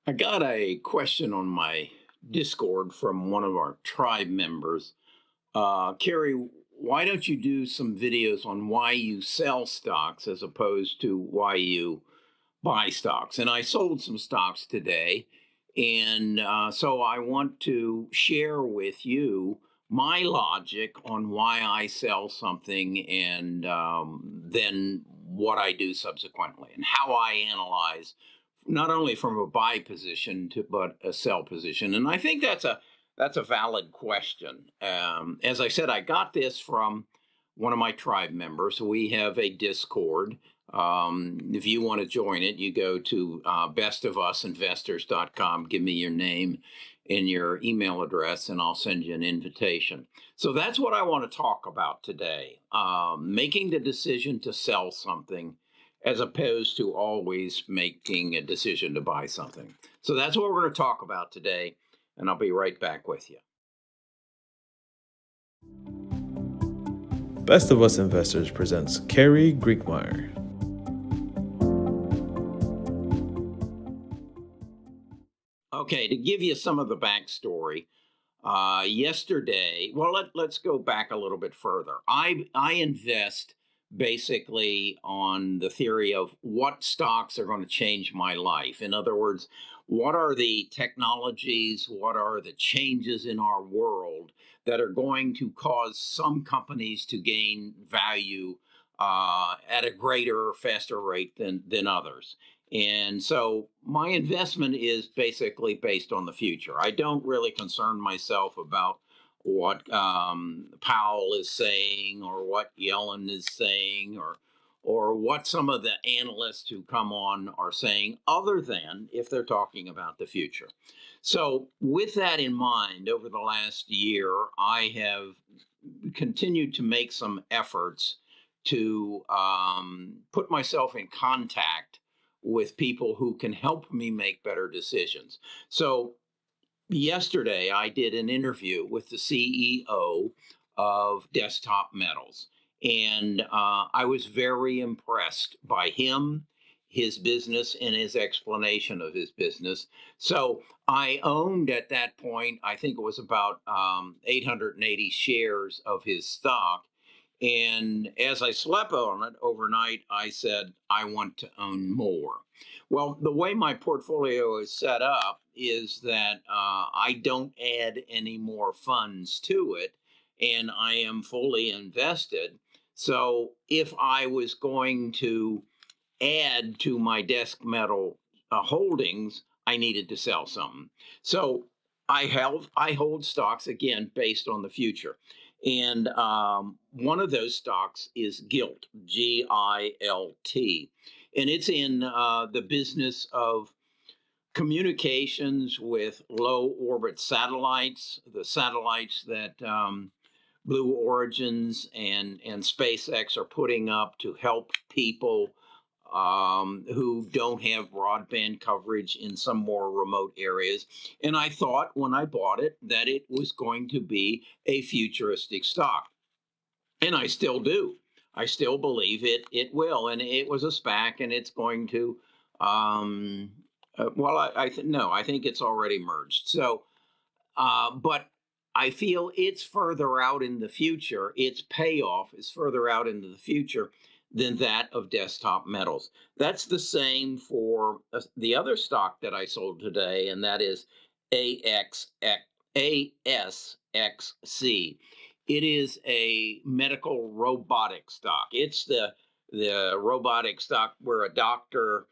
I got a question on my Discord from one of our tribe members. Carrie, why don't you do some videos on why you sell stocks as opposed to why you buy stocks? And I sold some stocks today. And so I want to share with you my logic on why I sell something and then what I do subsequently and how I analyze not only from a buy position to but a sell position. And I think that's a valid question. As I said, I got this from one of my tribe members. We have a Discord. If you want to join it, you go to bestofusinvestors.com, give me your name and your email address, and I'll send you an invitation. So that's what I want to talk about today, making the decision to sell something as opposed to always making a decision to buy something. So that's what we're going to talk about today, and I'll be right back with you. Best of Us Investors presents Carrie Griegmeyer. Okay, to give you some of the backstory, yesterday, well, let's go back a little bit further. I invest basically on the theory of what stocks are going to change my life. In other words, what are the technologies, what are the changes in our world that are going to cause some companies to gain value at a greater, faster rate than others. And so my investment is basically based on the future. I don't really concern myself about what Powell is saying or what Yellen is saying or what some of the analysts who come on are saying, other than if they're talking about the future. So with that in mind, over the last year, I have continued to make some efforts to put myself in contact with people who can help me make better decisions. So yesterday I did an interview with the CEO of Desktop Metals, and I was very impressed by him, his business, and his explanation of his business. So I owned at that point, I think it was about 880 shares of his stock. And as I slept on it overnight, I said, I want to own more. Well, the way my portfolio is set up is that I don't add any more funds to it, and I am fully invested. So if I was going to add to my desk metal holdings, I needed to sell something. So I hold stocks again based on the future. And one of those stocks is GILT, GILT. And it's in the business of communications with low orbit satellites, the satellites that Blue Origins and SpaceX are putting up to help people who don't have broadband coverage in some more remote areas. And I thought when I bought it that it was going to be a futuristic stock. And I still do. I still believe it will. And it was a SPAC and it's going to, no, I think it's already merged. So, but I feel it's further out in the future. Its payoff is further out into the future than that of Desktop Metals. That's the same for the other stock that I sold today, and that is ASXC. It is a medical robotic stock. It's the robotic stock where a doctor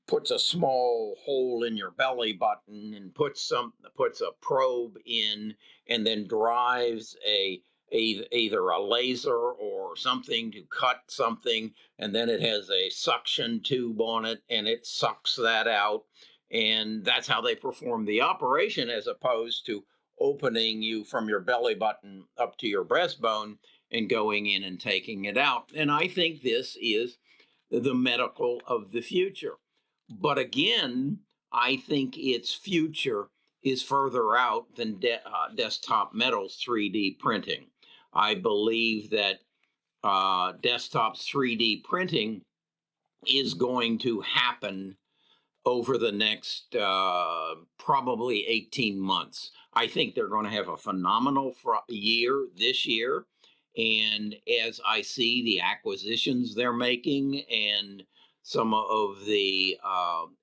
puts a small hole in your belly button and puts a probe in and then drives either a laser or something to cut something, and then it has a suction tube on it and it sucks that out, and that's how they perform the operation, as opposed to opening you from your belly button up to your breastbone and going in and taking it out. And I think this is the medical of the future. But again, I think its future is further out than Desktop Metal's 3D printing. I believe that Desktop's 3D printing is going to happen over the next probably 18 months. I think they're going to have a phenomenal year this year. And as I see the acquisitions they're making and some of the,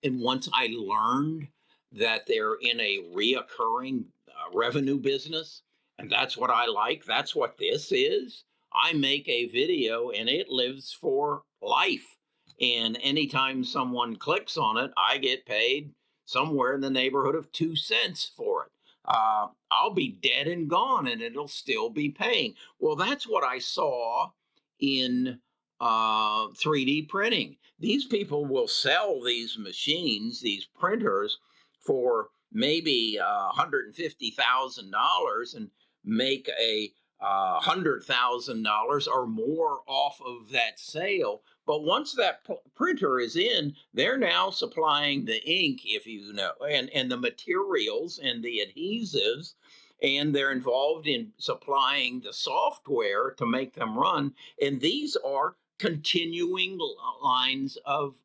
and once I learned that they're in a reoccurring revenue business, and that's what I like, that's what this is. I make a video and it lives for life. And anytime someone clicks on it, I get paid somewhere in the neighborhood of 2 cents for it. I'll be dead and gone and it'll still be paying. Well, that's what I saw in 3D printing. These people will sell these machines, these printers, for maybe $150,000 and make a $100,000 or more off of that sale. But once that printer is in, they're now supplying the ink, if you know, and the materials and the adhesives, and they're involved in supplying the software to make them run. And these are continuing lines of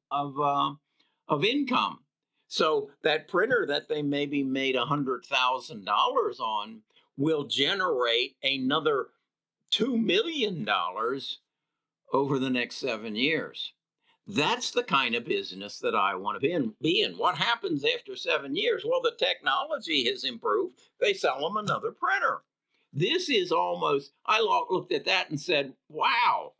income. So that printer that they maybe made $100,000 on will generate another $2 million over the next 7 years. That's the kind of business that I want to be in. What happens after 7 years? Well, the technology has improved. They sell them another printer. This is almost, I looked at that and said, wow,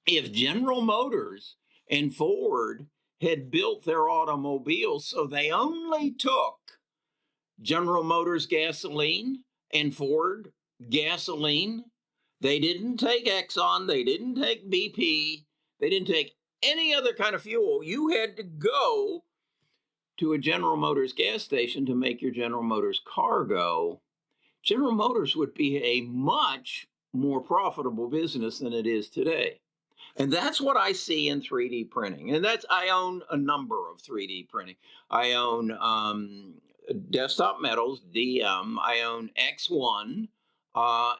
if General Motors and Ford had built their automobiles so they only took General Motors gasoline and Ford gasoline, they didn't take Exxon, they didn't take BP, they didn't take any other kind of fuel. You had to go to a General Motors gas station to make your General Motors car go. General Motors would be a much more profitable business than it is today. And that's what I see in 3D printing. And I own a number of 3D printing. I own Desktop Metals, DM. I own X1.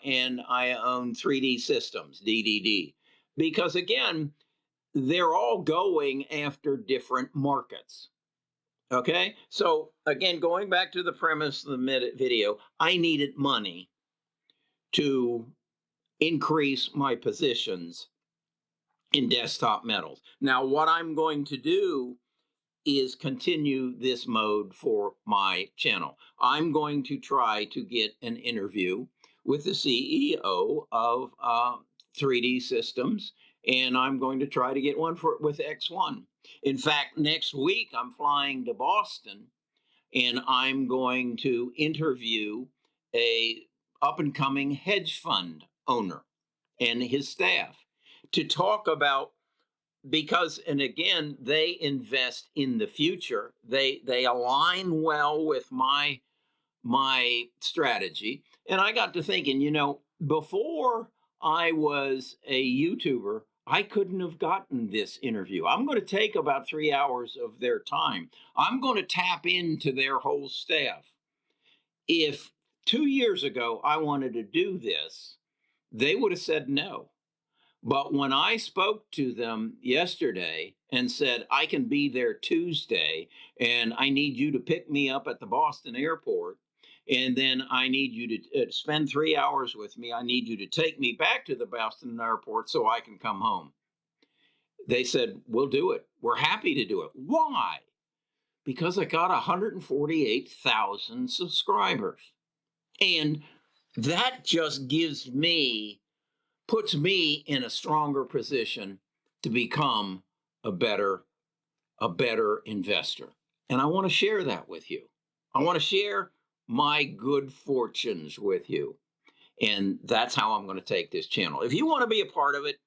And I own 3D Systems, DDD. Because again, they're all going after different markets. Okay? So again, going back to the premise of the video, I needed money to increase my positions in Desktop Metals. Now, what I'm going to do is continue this mode for my channel. I'm going to try to get an interview with the CEO of 3D Systems, and I'm going to try to get one with X1. In fact, next week I'm flying to Boston, and I'm going to interview a up-and-coming hedge fund owner and his staff to talk about, because, and again, they invest in the future. They align well with my strategy. And I got to thinking, before I was a YouTuber, I couldn't have gotten this interview. I'm going to take about 3 hours of their time. I'm going to tap into their whole staff. If 2 years ago I wanted to do this, they would have said no. But when I spoke to them yesterday and said, I can be there Tuesday and I need you to pick me up at the Boston airport, and then I need you to spend 3 hours with me. I need you to take me back to the Boston airport so I can come home. They said, we'll do it. We're happy to do it. Why? Because I got 148,000 subscribers. And that just puts me in a stronger position to become a better investor. And I want to share that with you. I want to share my good fortunes with you. And that's how I'm going to take this channel. If you want to be a part of it,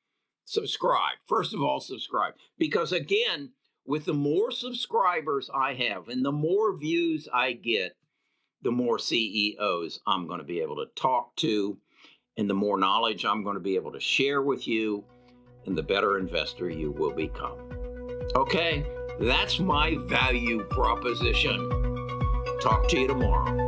subscribe. First of all, subscribe. Because again, with the more subscribers I have and the more views I get, the more CEOs I'm going to be able to talk to, and the more knowledge I'm going to be able to share with you, and the better investor you will become. Okay, that's my value proposition. Talk to you tomorrow.